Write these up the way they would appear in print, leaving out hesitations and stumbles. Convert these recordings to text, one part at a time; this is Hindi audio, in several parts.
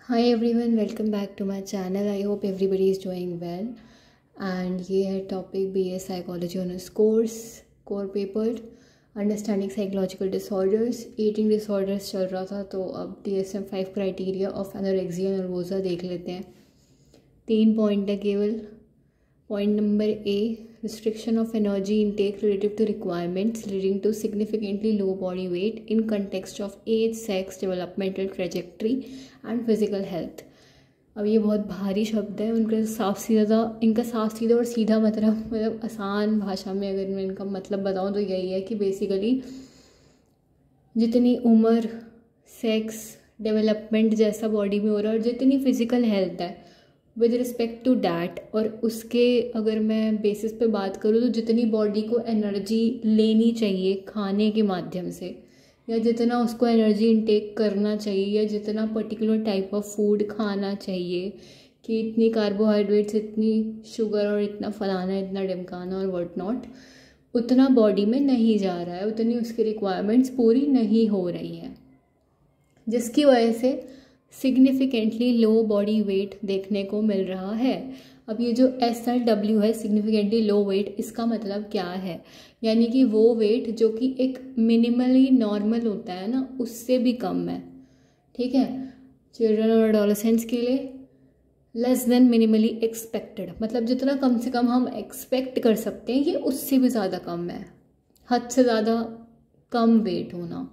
Hi everyone, welcome back to my channel. I hope everybody is doing well. And ये है topic BA psychology honours course core paper understanding psychological disorders eating disorders चल रहा था, तो अब DSM-5 criteria of anorexia nervosa देख लेते हैं। 3 पॉइंट है केवल। Point number A, restriction of energy intake relative to requirements leading to significantly low body weight in context of age, sex, developmental trajectory and physical health। अब ये बहुत भारी शब्द है, इनका साफ सीधा और सीधा मतलब आसान भाषा में अगर मैं इनका मतलब बताऊँ तो यही है कि बेसिकली जितनी उम्र, सेक्स, डेवलपमेंट जैसा बॉडी में हो रहा है और जितनी फिजिकल हेल्थ है विद रिस्पेक्ट टू डैट, और उसके अगर मैं बेसिस पे बात करूँ तो जितनी बॉडी को एनर्जी लेनी चाहिए खाने के माध्यम से, या जितना उसको एनर्जी इंटेक करना चाहिए, या जितना पर्टिकुलर टाइप ऑफ फूड खाना चाहिए कि इतनी कार्बोहाइड्रेट्स, इतनी शुगर और इतना फलाना, इतना ढिमकाना और व्हाट नॉट, उतना बॉडी में नहीं जा रहा है, उतनी उसकी रिक्वायरमेंट्स पूरी नहीं हो रही हैं, जिसकी वजह से सिग्निफिकेंटली लो बॉडी वेट देखने को मिल रहा है। अब ये जो SLW है, सिग्निफिकेंटली लो वेट, इसका मतलब क्या है? यानी कि वो वेट जो कि एक मिनिमली नॉर्मल होता है ना, उससे भी कम है। ठीक है, चिल्ड्रन और एडोलेसेंट्स के लिए लेस देन मिनिमली एक्सपेक्टेड, मतलब जितना कम से कम हम एक्सपेक्ट कर सकते हैं ये उससे भी ज़्यादा कम है। हद से ज़्यादा कम वेट होना,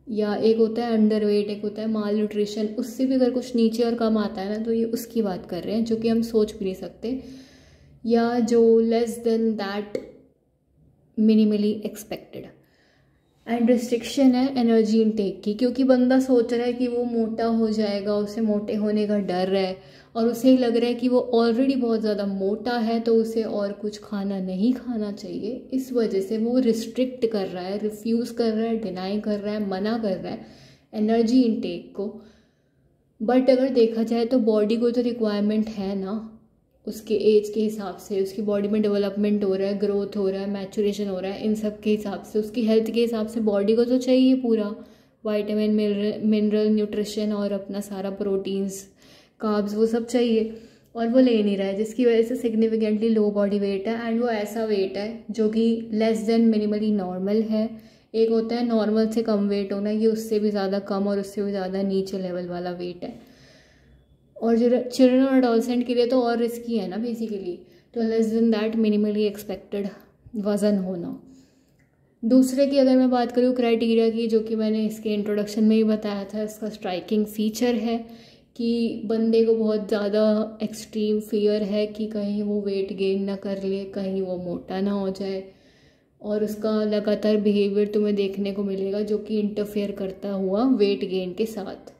या एक होता है अंडर वेट, एक होता है माल न्यूट्रिशन, उससे भी अगर कुछ नीचे और कम आता है ना तो ये उसकी बात कर रहे हैं जो कि हम सोच भी नहीं सकते, या जो less than that minimally expected. And restriction है एनर्जी इनटेक की, क्योंकि बंदा सोच रहा है कि वो मोटा हो जाएगा, उसे मोटे होने का डर है और उसे ही लग रहा है कि वो ऑलरेडी बहुत ज़्यादा मोटा है तो उसे और कुछ खाना नहीं खाना चाहिए। इस वजह से वो रिस्ट्रिक्ट कर रहा है, रिफ्यूज़ कर रहा है, डिनाई कर रहा है, मना कर रहा है एनर्जी इनटेक को। बट अगर देखा जाए तो बॉडी को तो रिक्वायरमेंट है ना, उसके एज के हिसाब से, उसकी बॉडी में डेवलपमेंट हो रहा है, ग्रोथ हो रहा है, मैचुरेशन हो रहा है, इन सब के हिसाब से, उसकी हेल्थ के हिसाब से बॉडी को तो चाहिए पूरा विटामिन, मिनरल, न्यूट्रिशन और अपना सारा प्रोटीन्स, कार्ब्स, वो सब चाहिए, और वो ले नहीं रहा है, जिसकी वजह से सिग्निफिकेंटली लो बॉडी वेट है। एंड वो ऐसा वेट है जो कि लेस देन मिनिमली नॉर्मल है। एक होता है नॉर्मल से कम वेट होना, ये उससे भी ज़्यादा कम और उससे भी ज़्यादा नीचे लेवल वाला वेट है। और जो चिल्ड्रन और एडोलसेंट के लिए तो और रिस्की है ना बेसिकली, तो less than that minimally expected वज़न होना। दूसरे की अगर मैं बात करूँ क्राइटेरिया की, जो कि मैंने इसके इंट्रोडक्शन में ही बताया था, इसका स्ट्राइकिंग फीचर है कि बंदे को बहुत ज़्यादा एक्सट्रीम फियर है कि कहीं वो वेट गेन ना कर ले, कहीं वो मोटा ना हो जाए, और उसका लगातार बिहेवियर तुम्हें देखने को मिलेगा जो कि इंटरफेयर करता हुआ वेट गेन के साथ।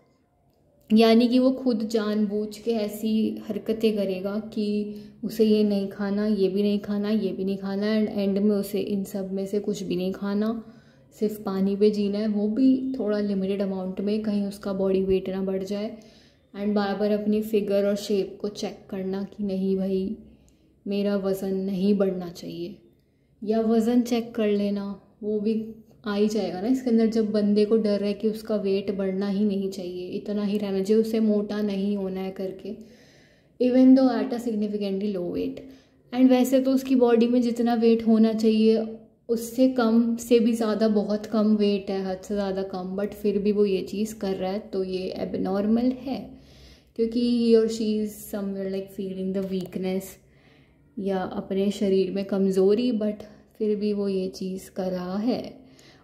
यानी कि वो खुद जानबूझ के ऐसी हरकतें करेगा कि उसे ये नहीं खाना, ये भी नहीं खाना, ये भी नहीं खाना, एंड एंड में उसे इन सब में से कुछ भी नहीं खाना, सिर्फ पानी पे जीना है, वो भी थोड़ा लिमिटेड अमाउंट में, कहीं उसका बॉडी वेट ना बढ़ जाए। एंड बार बार अपनी फिगर और शेप को चेक करना कि नहीं भाई मेरा वज़न नहीं बढ़ना चाहिए, या वज़न चेक कर लेना, वो भी आ ही जाएगा ना इसके अंदर, जब बंदे को डर है कि उसका वेट बढ़ना ही नहीं चाहिए, इतना ही रहना चाहिए, उसे मोटा नहीं होना है करके, even though at a significantly low weight. And वैसे तो उसकी बॉडी में जितना वेट होना चाहिए उससे कम से भी ज़्यादा बहुत कम वेट है, हद से ज़्यादा कम, बट फिर भी वो ये चीज़ कर रहा है, तो ये एबनॉर्मल है, क्योंकि ही और she is somewhere like feeling the weakness या अपने शरीर में कमज़ोरी, बट फिर भी वो ये चीज़ कर रहा है।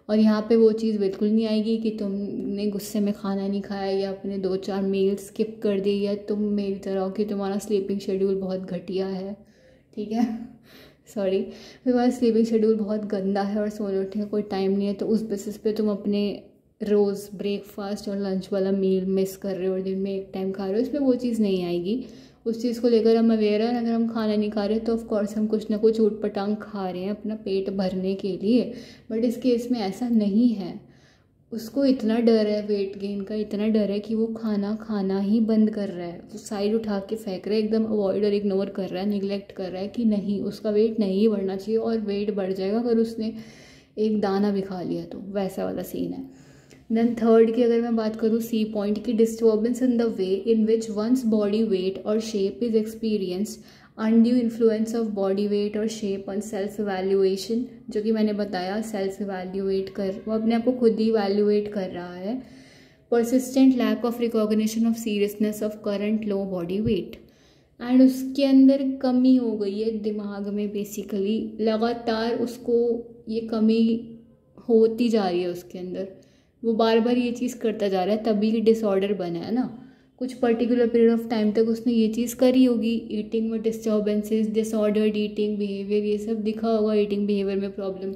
और यहाँ पे वो चीज़ बिल्कुल नहीं आएगी कि तुमने गुस्से में खाना नहीं खाया या अपने 2-4 मील स्किप कर दी, या तुम मेरी तरह हो कि तुम्हारा स्लीपिंग शेड्यूल बहुत घटिया है, ठीक है सॉरी, तुम्हारा स्लीपिंग शेड्यूल बहुत गंदा है और सोने उठने का कोई टाइम नहीं है, तो उस बेसिस पे तुम अपने रोज़ ब्रेकफास्ट और लंच वाला मील मिस कर रहे हो और दिन में एक टाइम खा रहे हो, इसमें वो चीज़ नहीं आएगी। उस चीज़ को लेकर हम अवेयर हैं। अगर हम खाना नहीं खा रहे तो ऑफ कोर्स हम कुछ ना कुछ ऊट पटांग खा रहे हैं अपना पेट भरने के लिए, बट इस केस में ऐसा नहीं है। उसको इतना डर है वेट गेन का, इतना डर है कि वो खाना खाना ही बंद कर रहा है, वो साइड उठा के फेंक रहा है, एकदम अवॉइड और इग्नोर कर रहा है, निगलेक्ट कर रहा है कि नहीं उसका वेट नहीं बढ़ना चाहिए, और वेट बढ़ जाएगा अगर उसने एक दाना भी खा लिया, तो वैसा वाला सीन है। देन थर्ड की अगर मैं बात करूँ सी पॉइंट की, disturbance in the way in which one's body weight और shape is experienced, undue influence of body weight और शेप ऑन सेल्फ इवैल्यूएशन, जो कि मैंने बताया सेल्फ इवैल्यूएट वो अपने आप को खुद ही इवैल्यूएट कर रहा है। Persistent lack of recognition of seriousness of current low body weight, and उसके अंदर कमी हो गई है दिमाग में, बेसिकली लगातार उसको ये कमी होती जा रही है उसके अंदर, वो बार बार ये चीज़ करता जा रहा है, तभी डिसऑर्डर बना है ना। कुछ पर्टिकुलर पीरियड ऑफ टाइम तक उसने ये चीज़ करी होगी, ईटिंग में डिस्टर्बेंसेस, डिसऑर्डर्ड ईटिंग बिहेवियर, ये सब दिखा होगा ईटिंग बिहेवियर में प्रॉब्लम,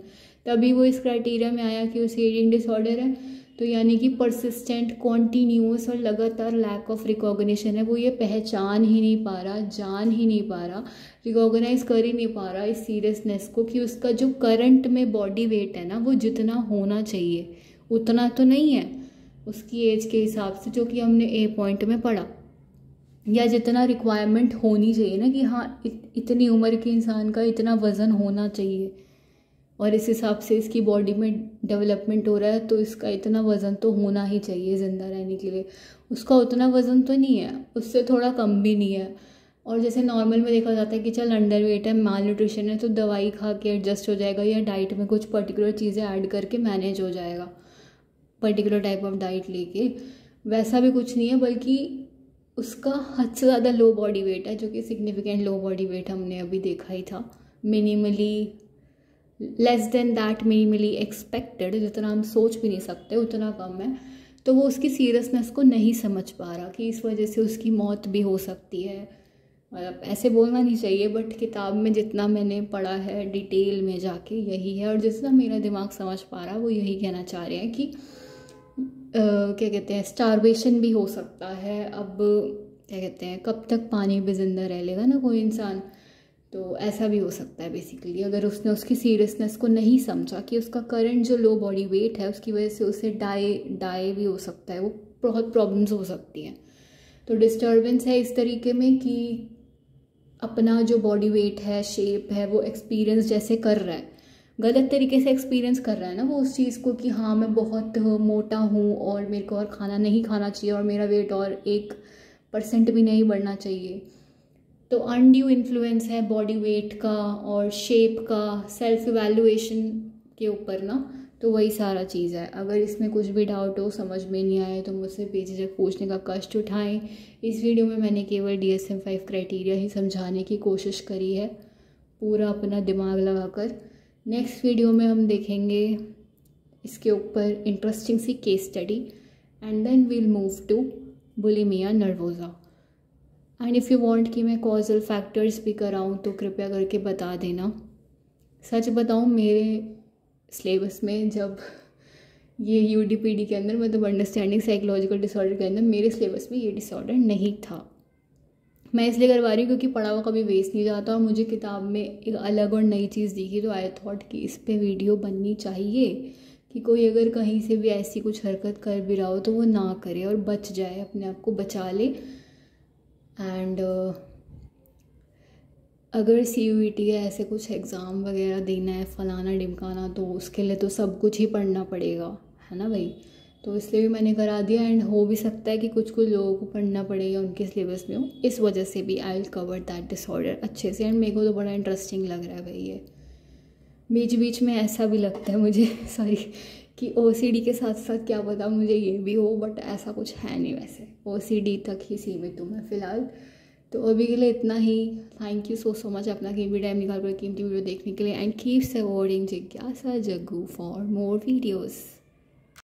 तभी वो इस क्राइटेरिया में आया कि उसे ईटिंग डिसऑर्डर है। तो यानी कि परसिस्टेंट, कॉन्टीन्यूअस और लगातार लैक ऑफ रिकॉग्निशन है, वो ये पहचान ही नहीं पा रहा, जान ही नहीं पा रहा, रिकॉग्नाइज कर ही नहीं पा रहा इस सीरियसनेस को कि उसका जो करंट में बॉडी वेट है ना वो जितना होना चाहिए उतना तो नहीं है उसकी एज के हिसाब से, जो कि हमने ए पॉइंट में पढ़ा, या जितना रिक्वायरमेंट होनी चाहिए ना कि हाँ इतनी उम्र के इंसान का इतना वज़न होना चाहिए और इस हिसाब से इसकी बॉडी में डेवलपमेंट हो रहा है तो इसका इतना वज़न तो होना ही चाहिए ज़िंदा रहने के लिए, उसका उतना वज़न तो नहीं है, उससे थोड़ा कम भी नहीं है। और जैसे नॉर्मल में देखा जाता है कि चल अंडर वेट है, माल न्यूट्रिशन है, तो दवाई खा के एडजस्ट हो जाएगा या डाइट में कुछ पर्टिकुलर चीज़ें ऐड करके मैनेज हो जाएगा, पर्टिकुलर टाइप ऑफ डाइट लेके, वैसा भी कुछ नहीं है, बल्कि उसका हद से ज़्यादा लो बॉडी वेट है, जो कि सिग्निफिकेंट लो बॉडी वेट हमने अभी देखा ही था, minimally less than that minimally expected, जितना हम सोच भी नहीं सकते उतना कम है। तो वो उसकी सीरियसनेस को नहीं समझ पा रहा कि इस वजह से उसकी मौत भी हो सकती है। मतलब ऐसे बोलना नहीं चाहिए, बट किताब में जितना मैंने पढ़ा है डिटेल में जाके यही है, और जितना मेरा दिमाग समझ पा रहा है वो यही कहना चाह रहे हैं कि क्या कहते हैं, स्टारवेशन भी हो सकता है। अब क्या कहते हैं, कब तक पानी में ज़िंदा रह लेगा ना कोई इंसान, तो ऐसा भी हो सकता है बेसिकली, अगर उसने उसकी सीरियसनेस को नहीं समझा कि उसका करंट जो लो बॉडी वेट है उसकी वजह से उसे डाई भी हो सकता है, वो बहुत प्रॉब्लम्स हो सकती हैं। तो डिस्टर्बेंस है इस तरीके में कि अपना जो बॉडी वेट है, शेप है, वो एक्सपीरियंस जैसे कर रहा है, गलत तरीके से एक्सपीरियंस कर रहा है ना वो उस चीज़ को कि हाँ मैं बहुत मोटा हूँ और मेरे को और खाना नहीं खाना चाहिए और मेरा वेट और 1% भी नहीं बढ़ना चाहिए। तो अनड्यू इन्फ्लुएंस है बॉडी वेट का और शेप का सेल्फ इवैल्यूएशन के ऊपर ना, तो वही सारा चीज़ है। अगर इसमें कुछ भी डाउट हो, समझ में नहीं आए, तो मुझसे बेझिझक पूछने का कष्ट उठाएं। इस वीडियो में मैंने केवल DSM-5 क्राइटेरिया ही समझाने की कोशिश करी है, पूरा अपना दिमाग लगाकर। नेक्स्ट वीडियो में हम देखेंगे इसके ऊपर इंटरेस्टिंग सी case study, and then we'll move to bulimia nervosa. And if you want कि मैं कॉजल फैक्टर्स भी कराऊँ तो कृपया करके बता देना। सच बताऊँ, मेरे सिलेबस में जब ये UDPD के अंदर, मतलब अंडरस्टैंडिंग साइकोलॉजिकल डिसऑर्डर के अंदर, मेरे सिलेबस में ये डिसऑर्डर नहीं था। मैं इसलिए करवा रही हूँ क्योंकि पढ़ा हुआ कभी वेस्ट नहीं जाता, और मुझे किताब में एक अलग और नई चीज़ दिखी, तो आई थॉट कि इस पर वीडियो बननी चाहिए कि कोई अगर कहीं से भी ऐसी कुछ हरकत कर भी रहा हो तो वो ना करे और बच जाए, अपने आप को बचा ले। एंड अगर CUET या ऐसे कुछ एग्ज़ाम वगैरह देना है फलाना ढिमकाना, तो उसके लिए तो सब कुछ ही पढ़ना पड़ेगा, है ना भाई। तो इसलिए भी मैंने करा दिया, एंड हो भी सकता है कि कुछ कुछ लोगों को पढ़ना पड़ेगा उनके सिलेबस में हो, इस वजह से भी I will cover that disorder अच्छे से। एंड मेरे को तो बड़ा इंटरेस्टिंग लग रहा है भाई ये। बीच बीच में ऐसा भी लगता है मुझे सॉरी कि OCD के साथ साथ क्या पता मुझे ये भी हो, बट ऐसा कुछ है नहीं, वैसे OCD तक ही सीमित हूँ मैं फ़िलहाल। तो अभी के लिए इतना ही। थैंक यू सो मच अपना कीमती टाइम निकाल कर कीमती वीडियो देखने के लिए, एंड कीप सपोर्टिंग जिज्ञासा जग्गू फॉर मोर वीडियोज़।